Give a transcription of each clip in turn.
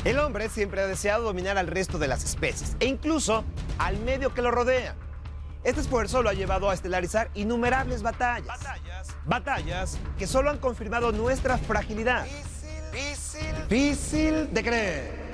El hombre siempre ha deseado dominar al resto de las especies e incluso al medio que lo rodea. Este esfuerzo lo ha llevado a estelarizar innumerables batallas. Batallas que solo han confirmado nuestra fragilidad. Difícil de creer.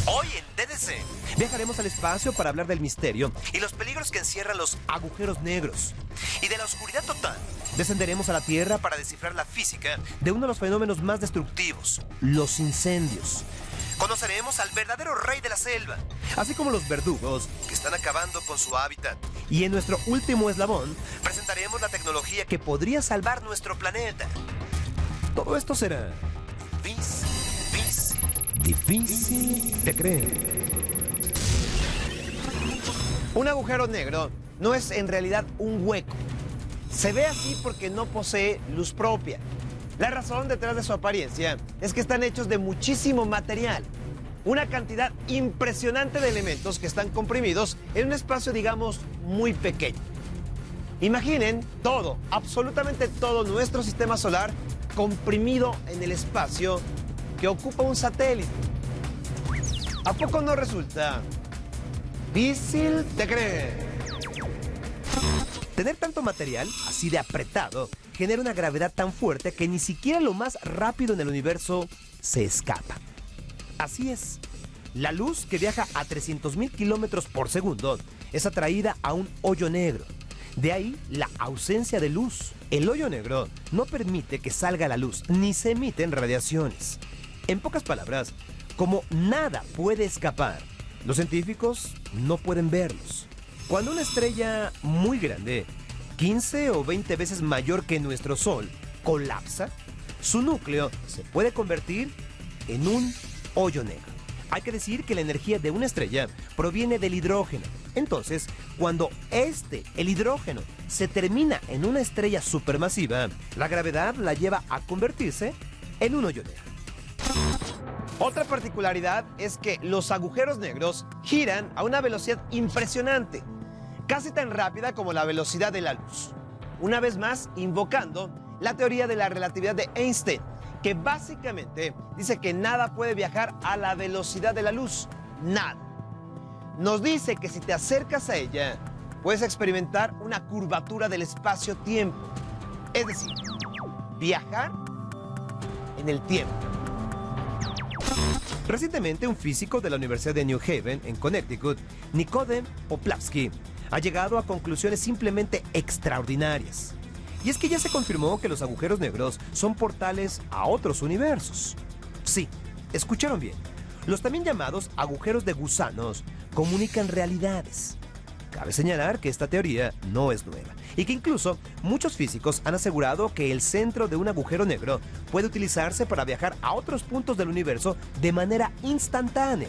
Hoy en DDC viajaremos al espacio para hablar del misterio y los peligros que encierran los agujeros negros. Y de la oscuridad total, descenderemos a la Tierra para descifrar la física de uno de los fenómenos más destructivos, los incendios. Conoceremos al verdadero rey de la selva, así como los verdugos que están acabando con su hábitat. Y en nuestro último eslabón, presentaremos la tecnología que podría salvar nuestro planeta. Todo esto será difícil de creer. Un agujero negro no es en realidad un hueco. Se ve así porque no posee luz propia. La razón detrás de su apariencia es que están hechos de muchísimo material. Una cantidad impresionante de elementos que están comprimidos en un espacio, digamos, muy pequeño. Imaginen todo, absolutamente todo nuestro sistema solar comprimido en el espacio que ocupa un satélite. ¿A poco no resulta difícil de creer? Tener tanto material, así de apretado, genera una gravedad tan fuerte que ni siquiera lo más rápido en el universo se escapa. Así es, la luz que viaja a 300.000 kilómetros por segundo es atraída a un hoyo negro. De ahí la ausencia de luz. El hoyo negro no permite que salga la luz, ni se emiten radiaciones. En pocas palabras, como nada puede escapar, los científicos no pueden verlos. Cuando una estrella muy grande, 15 o 20 veces mayor que nuestro Sol, colapsa, su núcleo se puede convertir en un hoyo negro. Hay que decir que la energía de una estrella proviene del hidrógeno. Entonces, cuando el hidrógeno, se termina en una estrella supermasiva, la gravedad la lleva a convertirse en un hoyo negro. Otra particularidad es que los agujeros negros giran a una velocidad impresionante, casi tan rápida como la velocidad de la luz. Una vez más, invocando la teoría de la relatividad de Einstein, que básicamente dice que nada puede viajar a la velocidad de la luz. Nada. Nos dice que si te acercas a ella, puedes experimentar una curvatura del espacio-tiempo. Es decir, viajar en el tiempo. Recientemente, un físico de la Universidad de New Haven, en Connecticut, Nikodem Poplavsky, ha llegado a conclusiones simplemente extraordinarias. Y es que ya se confirmó que los agujeros negros son portales a otros universos. Sí, escucharon bien. Los también llamados agujeros de gusanos comunican realidades. Cabe señalar que esta teoría no es nueva y que incluso muchos físicos han asegurado que el centro de un agujero negro puede utilizarse para viajar a otros puntos del universo de manera instantánea.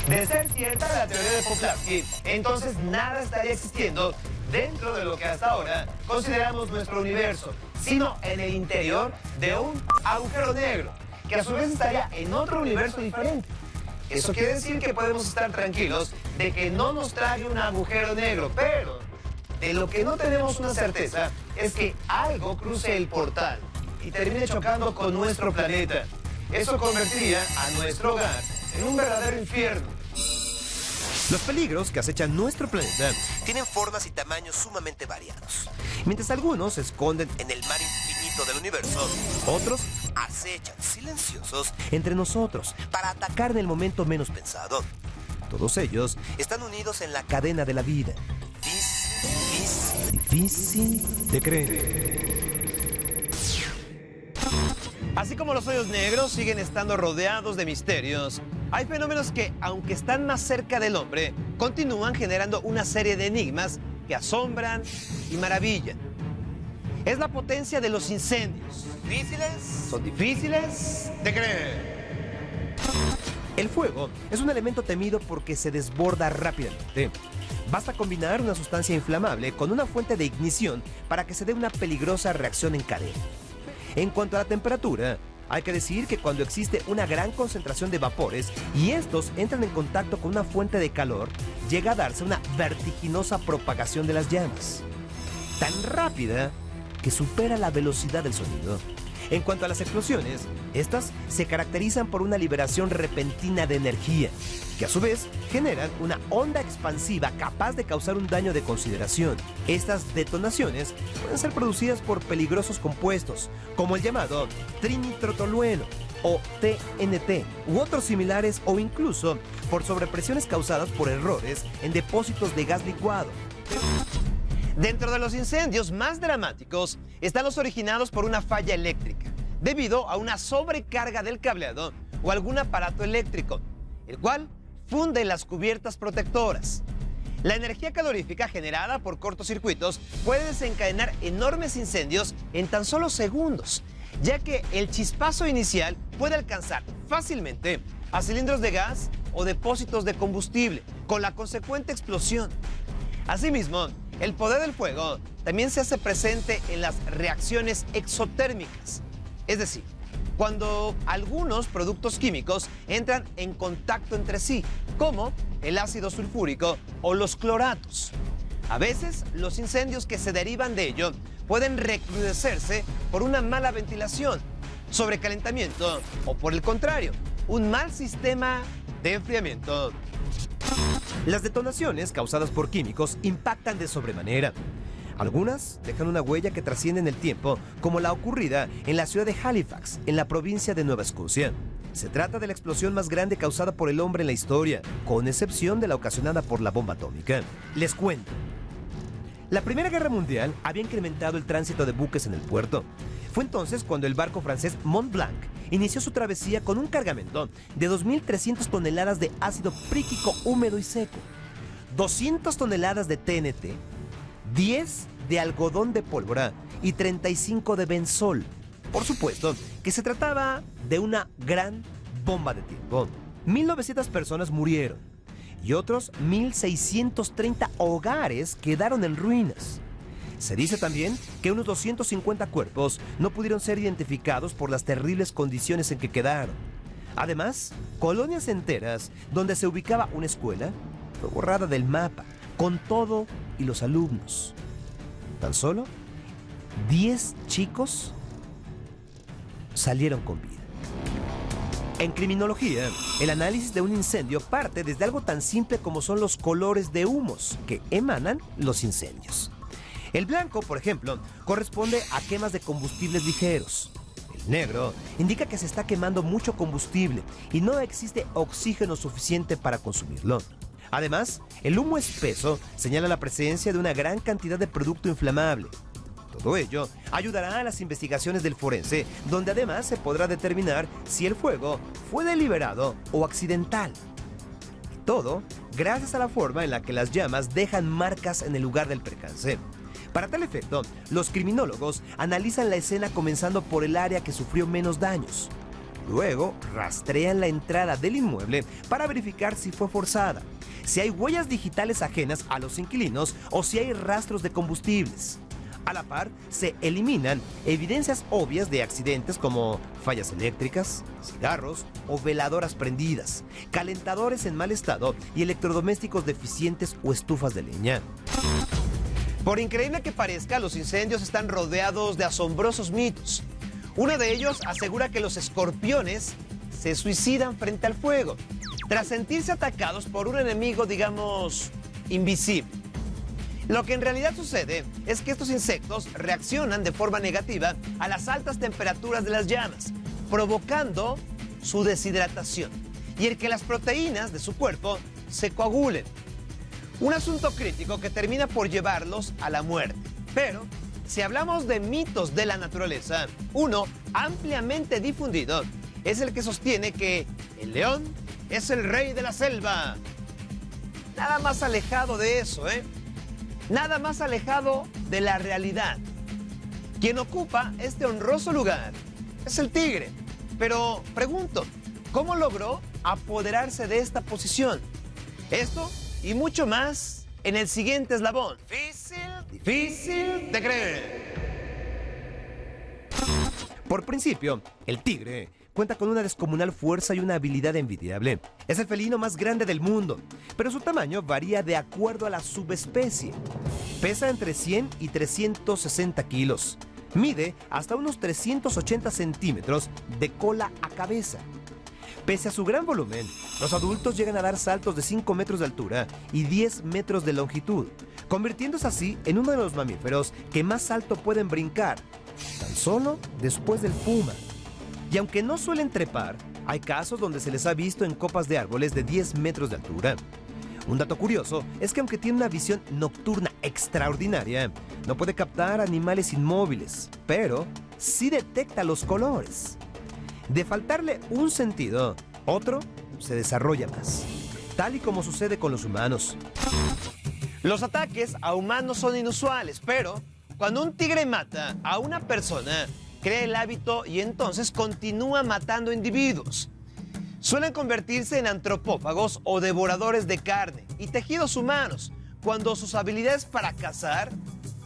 De ser cierta la teoría de Poplavsky, entonces nada estaría existiendo dentro de lo que hasta ahora consideramos nuestro universo, sino en el interior de un agujero negro, que a su vez estaría en otro universo diferente. Eso quiere decir que podemos estar tranquilos de que no nos trague un agujero negro, pero de lo que no tenemos una certeza es que algo cruce el portal y termine chocando con nuestro planeta. Eso convertiría a nuestro hogar en un verdadero infierno. Los peligros que acechan nuestro planeta tienen formas y tamaños sumamente variados. Mientras algunos se esconden en el mar infinito del universo, otros acechan silenciosos entre nosotros para atacar en el momento menos pensado. Todos ellos están unidos en la cadena de la vida. Difícil de creer. Así como los hoyos negros siguen estando rodeados de misterios, hay fenómenos que, aunque están más cerca del hombre, continúan generando una serie de enigmas que asombran y maravillan. Es la potencia de los incendios. Son difíciles de creer. El fuego es un elemento temido porque se desborda rápidamente. Basta combinar una sustancia inflamable con una fuente de ignición para que se dé una peligrosa reacción en cadena. En cuanto a la temperatura, hay que decir que cuando existe una gran concentración de vapores y estos entran en contacto con una fuente de calor, llega a darse una vertiginosa propagación de las llamas. Tan rápida que supera la velocidad del sonido. En cuanto a las explosiones, estas se caracterizan por una liberación repentina de energía, que a su vez generan una onda expansiva capaz de causar un daño de consideración. Estas detonaciones pueden ser producidas por peligrosos compuestos, como el llamado trinitrotolueno o TNT, u otros similares, o incluso por sobrepresiones causadas por errores en depósitos de gas licuado. Dentro de los incendios más dramáticos están los originados por una falla eléctrica, debido a una sobrecarga del cableado o algún aparato eléctrico, el cual funde las cubiertas protectoras. La energía calorífica generada por cortocircuitos puede desencadenar enormes incendios en tan solo segundos, ya que el chispazo inicial puede alcanzar fácilmente a cilindros de gas o depósitos de combustible, con la consecuente explosión. Asimismo, el poder del fuego también se hace presente en las reacciones exotérmicas, es decir, cuando algunos productos químicos entran en contacto entre sí, como el ácido sulfúrico o los cloratos. A veces, los incendios que se derivan de ello pueden recrudecerse por una mala ventilación, sobrecalentamiento o, por el contrario, un mal sistema de enfriamiento. Las detonaciones causadas por químicos impactan de sobremanera. Algunas dejan una huella que trasciende en el tiempo, como la ocurrida en la ciudad de Halifax, en la provincia de Nueva Escocia. Se trata de la explosión más grande causada por el hombre en la historia, con excepción de la ocasionada por la bomba atómica. Les cuento. La Primera Guerra Mundial había incrementado el tránsito de buques en el puerto. Fue entonces cuando el barco francés Mont Blanc inició su travesía con un cargamento de 2.300 toneladas de ácido príquico húmedo y seco, 200 toneladas de TNT, 10 de algodón de pólvora y 35 de benzol. Por supuesto que se trataba de una gran bomba de tiempo. 1.900 personas murieron y otros 1.630 hogares quedaron en ruinas. Se dice también que unos 250 cuerpos no pudieron ser identificados por las terribles condiciones en que quedaron. Además, colonias enteras donde se ubicaba una escuela fue borrada del mapa, con todo y los alumnos. Tan solo 10 chicos salieron con vida. En criminología, el análisis de un incendio parte desde algo tan simple como son los colores de humos que emanan los incendios. El blanco, por ejemplo, corresponde a quemas de combustibles ligeros. El negro indica que se está quemando mucho combustible y no existe oxígeno suficiente para consumirlo. Además, el humo espeso señala la presencia de una gran cantidad de producto inflamable. Todo ello ayudará a las investigaciones del forense, donde además se podrá determinar si el fuego fue deliberado o accidental. Todo gracias a la forma en la que las llamas dejan marcas en el lugar del percance. Para tal efecto, los criminólogos analizan la escena comenzando por el área que sufrió menos daños. Luego, rastrean la entrada del inmueble para verificar si fue forzada, si hay huellas digitales ajenas a los inquilinos o si hay rastros de combustibles. A la par, se eliminan evidencias obvias de accidentes como fallas eléctricas, cigarros o veladoras prendidas, calentadores en mal estado y electrodomésticos deficientes o estufas de leña. Por increíble que parezca, los incendios están rodeados de asombrosos mitos. Uno de ellos asegura que los escorpiones se suicidan frente al fuego, tras sentirse atacados por un enemigo, digamos, invisible. Lo que en realidad sucede es que estos insectos reaccionan de forma negativa a las altas temperaturas de las llamas, provocando su deshidratación y el que las proteínas de su cuerpo se coagulen. Un asunto crítico que termina por llevarlos a la muerte. Pero, si hablamos de mitos de la naturaleza, uno ampliamente difundido es el que sostiene que el león es el rey de la selva. Nada más alejado de eso, Nada más alejado de la realidad. Quien ocupa este honroso lugar es el tigre. Pero pregunto, ¿cómo logró apoderarse de esta posición? Esto y mucho más en el siguiente eslabón. Difícil de creer. Por principio, el tigre cuenta con una descomunal fuerza y una habilidad envidiable. Es el felino más grande del mundo, pero su tamaño varía de acuerdo a la subespecie. Pesa entre 100 y 360 kilos. Mide hasta unos 380 centímetros de cola a cabeza. Pese a su gran volumen, los adultos llegan a dar saltos de 5 metros de altura y 10 metros de longitud, convirtiéndose así en uno de los mamíferos que más alto pueden brincar, tan solo después del puma. Y aunque no suelen trepar, hay casos donde se les ha visto en copas de árboles de 10 metros de altura. Un dato curioso es que aunque tiene una visión nocturna extraordinaria, no puede captar animales inmóviles, pero sí detecta los colores. De faltarle un sentido, otro se desarrolla más, tal y como sucede con los humanos. Los ataques a humanos son inusuales, pero cuando un tigre mata a una persona, crea el hábito y entonces continúa matando individuos. Suelen convertirse en antropófagos o devoradores de carne y tejidos humanos cuando sus habilidades para cazar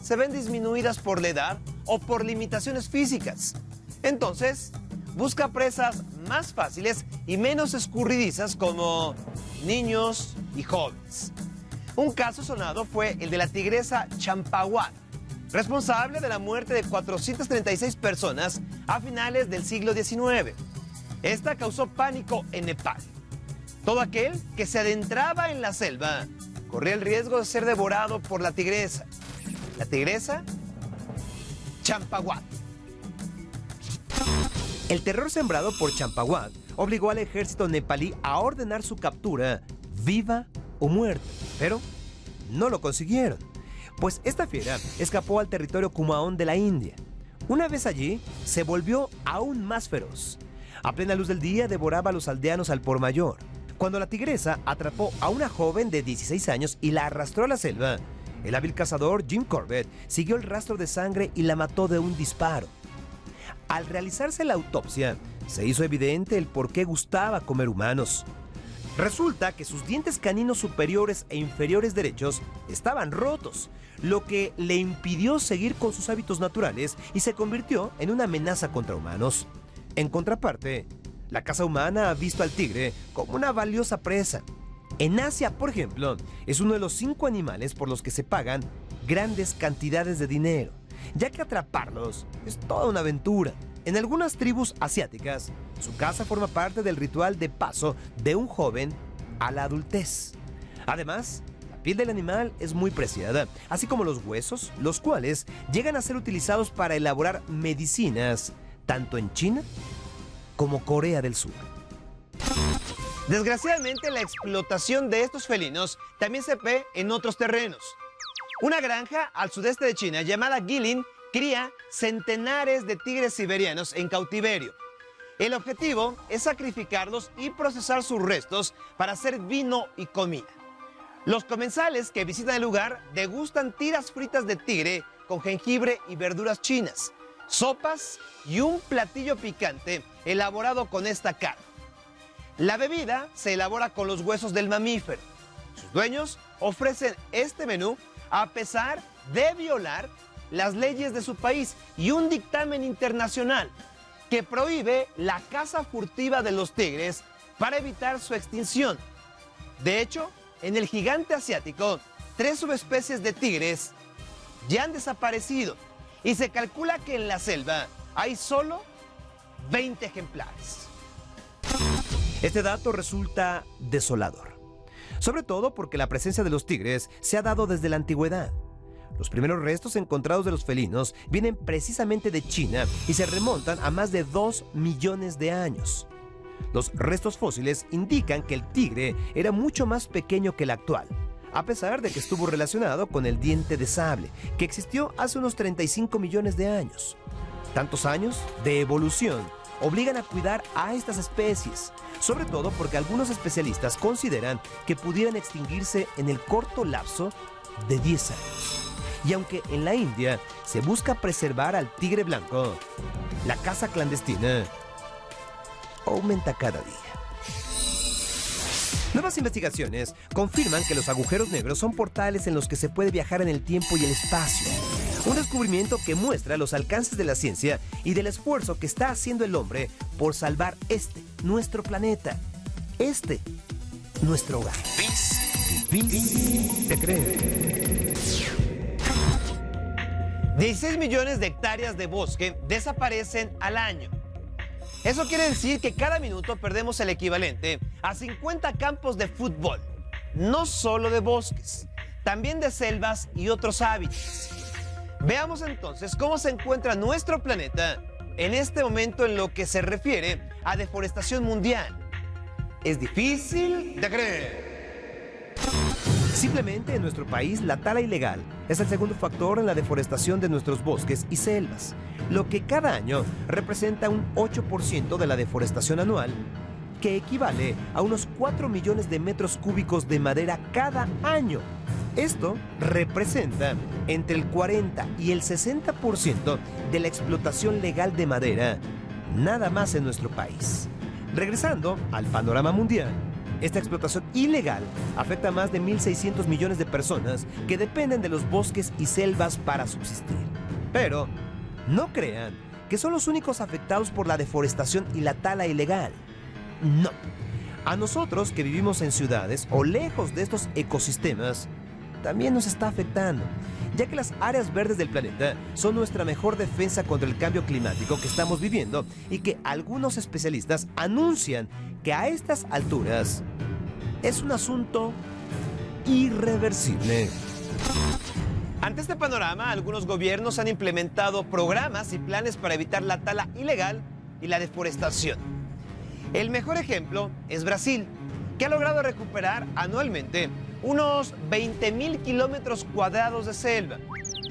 se ven disminuidas por la edad o por limitaciones físicas. Entonces, busca presas más fáciles y menos escurridizas como niños y jóvenes. Un caso sonado fue el de la tigresa champaguat, responsable de la muerte de 436 personas a finales del siglo XIX. Esta causó pánico en Nepal. Todo aquel que se adentraba en la selva corría el riesgo de ser devorado por la tigresa. La tigresa champaguat. El terror sembrado por Champaguat obligó al ejército nepalí a ordenar su captura, viva o muerta, pero no lo consiguieron, pues esta fiera escapó al territorio Kumaon de la India. Una vez allí, se volvió aún más feroz. A plena luz del día devoraba a los aldeanos al por mayor. Cuando la tigresa atrapó a una joven de 16 años y la arrastró a la selva, el hábil cazador Jim Corbett siguió el rastro de sangre y la mató de un disparo. Al realizarse la autopsia, se hizo evidente el por qué gustaba comer humanos. Resulta que sus dientes caninos superiores e inferiores derechos estaban rotos, lo que le impidió seguir con sus hábitos naturales y se convirtió en una amenaza contra humanos. En contraparte, la caza humana ha visto al tigre como una valiosa presa. En Asia, por ejemplo, es uno de los 5 animales por los que se pagan grandes cantidades de dinero, ya que atraparlos es toda una aventura. En algunas tribus asiáticas, su caza forma parte del ritual de paso de un joven a la adultez. Además, la piel del animal es muy preciada, así como los huesos, los cuales llegan a ser utilizados para elaborar medicinas, tanto en China como Corea del Sur. Desgraciadamente, la explotación de estos felinos también se ve en otros terrenos. Una granja al sudeste de China llamada Guilin cría centenares de tigres siberianos en cautiverio. El objetivo es sacrificarlos y procesar sus restos para hacer vino y comida. Los comensales que visitan el lugar degustan tiras fritas de tigre con jengibre y verduras chinas, sopas y un platillo picante elaborado con esta carne. La bebida se elabora con los huesos del mamífero. Sus dueños ofrecen este menú a pesar de violar las leyes de su país y un dictamen internacional que prohíbe la caza furtiva de los tigres para evitar su extinción. De hecho, en el gigante asiático, 3 subespecies de tigres ya han desaparecido y se calcula que en la selva hay solo 20 ejemplares. Este dato resulta desolador, sobre todo porque la presencia de los tigres se ha dado desde la antigüedad. Los primeros restos encontrados de los felinos vienen precisamente de China y se remontan a más de 2 millones de años. Los restos fósiles indican que el tigre era mucho más pequeño que el actual, a pesar de que estuvo relacionado con el diente de sable, que existió hace unos 35 millones de años. Tantos años de evolución obligan a cuidar a estas especies, sobre todo porque algunos especialistas consideran que pudieran extinguirse en el corto lapso de 10 años. Y aunque en la India se busca preservar al tigre blanco, la caza clandestina aumenta cada día. Nuevas investigaciones confirman que los agujeros negros son portales en los que se puede viajar en el tiempo y el espacio. Un descubrimiento que muestra los alcances de la ciencia y del esfuerzo que está haciendo el hombre por salvar nuestro planeta, nuestro hogar. Difícil de creer. 16 millones de hectáreas de bosque desaparecen al año. Eso quiere decir que cada minuto perdemos el equivalente a 50 campos de fútbol. No solo de bosques, también de selvas y otros hábitats. Veamos entonces cómo se encuentra nuestro planeta en este momento en lo que se refiere a deforestación mundial. Es difícil de creer. Simplemente en nuestro país la tala ilegal es el segundo factor en la deforestación de nuestros bosques y selvas, lo que cada año representa un 8% de la deforestación anual, que equivale a unos 4 millones de metros cúbicos de madera cada año. Esto representa entre el 40 y el 60% de la explotación legal de madera, nada más en nuestro país. Regresando al panorama mundial, esta explotación ilegal afecta a más de 1.600 millones de personas que dependen de los bosques y selvas para subsistir. Pero no crean que son los únicos afectados por la deforestación y la tala ilegal. No. A nosotros que vivimos en ciudades o lejos de estos ecosistemas, también nos está afectando, ya que las áreas verdes del planeta son nuestra mejor defensa contra el cambio climático que estamos viviendo y que algunos especialistas anuncian que a estas alturas es un asunto irreversible. Ante este panorama, algunos gobiernos han implementado programas y planes para evitar la tala ilegal y la deforestación. El mejor ejemplo es Brasil, que ha logrado recuperar anualmente unos 20.000 kilómetros cuadrados de selva.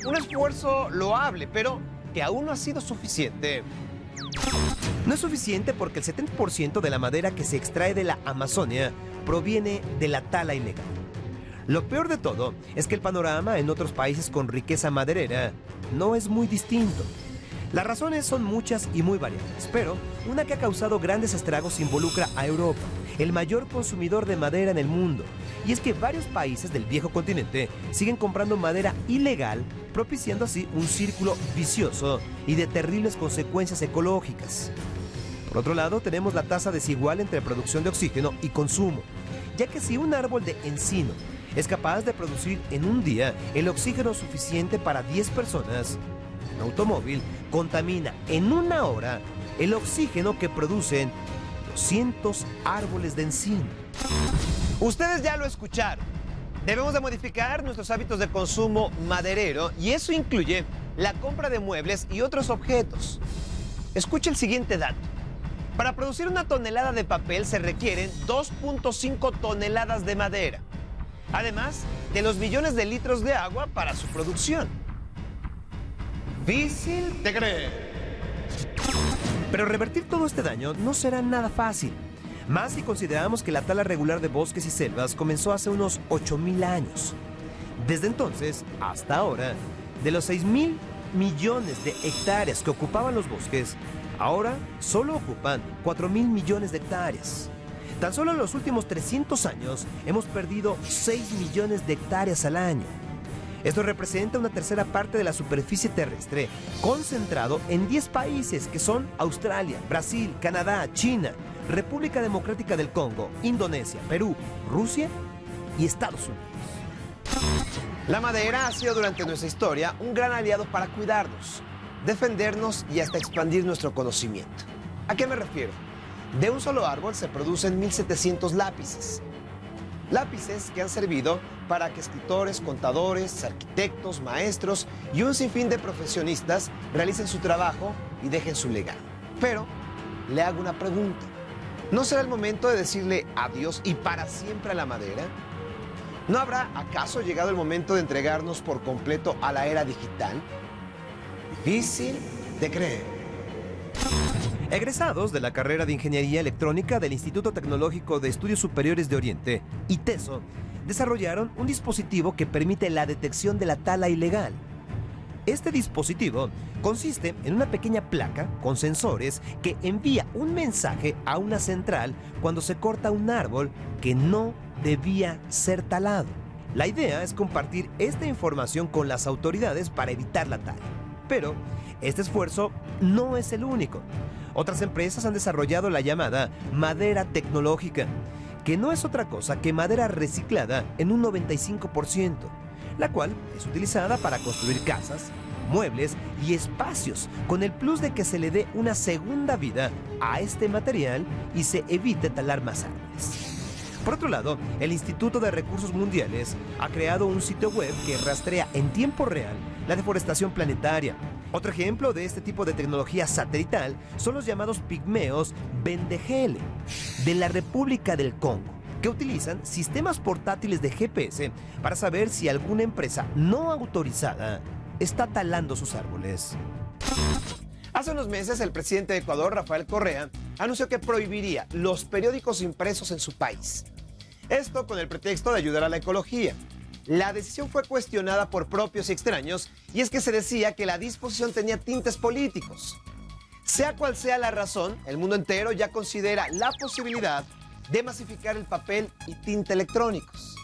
Un esfuerzo loable, pero que aún no ha sido suficiente. No es suficiente porque el 70% de la madera que se extrae de la Amazonia proviene de la tala ilegal. Lo peor de todo es que el panorama en otros países con riqueza maderera no es muy distinto. Las razones son muchas y muy variadas, pero una que ha causado grandes estragos involucra a Europa, el mayor consumidor de madera en el mundo. Y es que varios países del viejo continente siguen comprando madera ilegal, propiciando así un círculo vicioso y de terribles consecuencias ecológicas. Por otro lado, tenemos la tasa desigual entre producción de oxígeno y consumo, ya que si un árbol de encino es capaz de producir en un día el oxígeno suficiente para 10 personas, un automóvil contamina en una hora el oxígeno que producen 200 árboles de encino. Ustedes ya lo escucharon. Debemos de modificar nuestros hábitos de consumo maderero y eso incluye la compra de muebles y otros objetos. Escuche el siguiente dato. Para producir una tonelada de papel se requieren 2.5 toneladas de madera, además de los millones de litros de agua para su producción. Difícil de creer. Pero revertir todo este daño no será nada fácil, más si consideramos que la tala regular de bosques y selvas comenzó hace unos 8.000 años. Desde entonces hasta ahora, de los 6.000 millones de hectáreas que ocupaban los bosques, ahora solo ocupan 4.000 millones de hectáreas. Tan solo en los últimos 300 años hemos perdido 6 millones de hectáreas al año. Esto representa una tercera parte de la superficie terrestre, concentrado en 10 países que son Australia, Brasil, Canadá, China, República Democrática del Congo, Indonesia, Perú, Rusia y Estados Unidos. La madera ha sido durante nuestra historia un gran aliado para cuidarnos, defendernos y hasta expandir nuestro conocimiento. ¿A qué me refiero? De un solo árbol se producen 1.700 lápices. Lápices que han servido para que escritores, contadores, arquitectos, maestros y un sinfín de profesionistas realicen su trabajo y dejen su legado. Pero le hago una pregunta. ¿No será el momento de decirle adiós y para siempre a la madera? ¿No habrá acaso llegado el momento de entregarnos por completo a la era digital? Difícil de creer. Egresados de la carrera de Ingeniería Electrónica del Instituto Tecnológico de Estudios Superiores de Oriente, ITESO, desarrollaron un dispositivo que permite la detección de la tala ilegal. Este dispositivo consiste en una pequeña placa con sensores que envía un mensaje a una central cuando se corta un árbol que no debía ser talado. La idea es compartir esta información con las autoridades para evitar la tala. Pero este esfuerzo no es el único. Otras empresas han desarrollado la llamada madera tecnológica, que no es otra cosa que madera reciclada en un 95%, la cual es utilizada para construir casas, muebles y espacios, con el plus de que se le dé una segunda vida a este material y se evite talar más árboles. Por otro lado, el Instituto de Recursos Mundiales ha creado un sitio web que rastrea en tiempo real la deforestación planetaria. Otro ejemplo de este tipo de tecnología satelital son los llamados pigmeos Bendegele de la República del Congo, que utilizan sistemas portátiles de GPS para saber si alguna empresa no autorizada está talando sus árboles. Hace unos meses, el presidente de Ecuador, Rafael Correa, anunció que prohibiría los periódicos impresos en su país. Esto con el pretexto de ayudar a la ecología. La decisión fue cuestionada por propios y extraños, y es que se decía que la disposición tenía tintes políticos. Sea cual sea la razón, el mundo entero ya considera la posibilidad de masificar el papel y tinta electrónicos.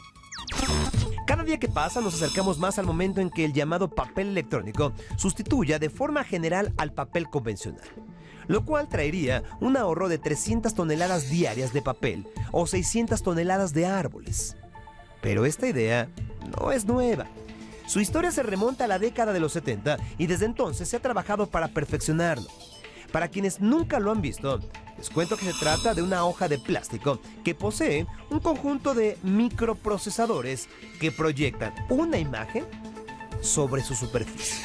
Cada día que pasa nos acercamos más al momento en que el llamado papel electrónico sustituya de forma general al papel convencional, lo cual traería un ahorro de 300 toneladas diarias de papel o 600 toneladas de árboles. Pero esta idea no es nueva. Su historia se remonta a la década de los 70 y desde entonces se ha trabajado para perfeccionarlo. Para quienes nunca lo han visto, les cuento que se trata de una hoja de plástico que posee un conjunto de microprocesadores que proyectan una imagen sobre su superficie.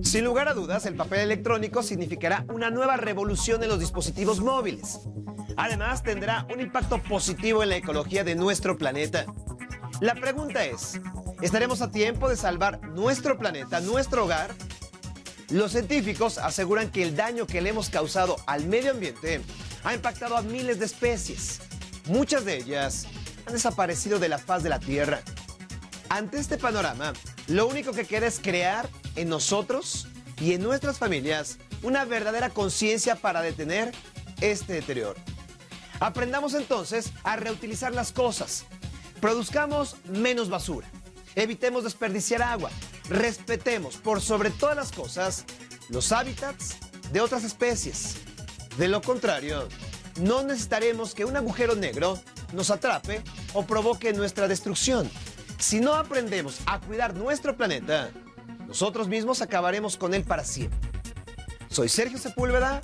Sin lugar a dudas, el papel electrónico significará una nueva revolución en los dispositivos móviles. Además, tendrá un impacto positivo en la ecología de nuestro planeta. La pregunta es, ¿estaremos a tiempo de salvar nuestro planeta, nuestro hogar? Los científicos aseguran que el daño que le hemos causado al medio ambiente ha impactado a miles de especies. Muchas de ellas han desaparecido de la faz de la Tierra. Ante este panorama, lo único que queda es crear en nosotros y en nuestras familias una verdadera conciencia para detener este deterioro. Aprendamos entonces a reutilizar las cosas. Produzcamos menos basura. Evitemos desperdiciar agua. Respetemos, por sobre todas las cosas, los hábitats de otras especies. De lo contrario, no necesitaremos que un agujero negro nos atrape o provoque nuestra destrucción. Si no aprendemos a cuidar nuestro planeta, nosotros mismos acabaremos con él para siempre. Soy Sergio Sepúlveda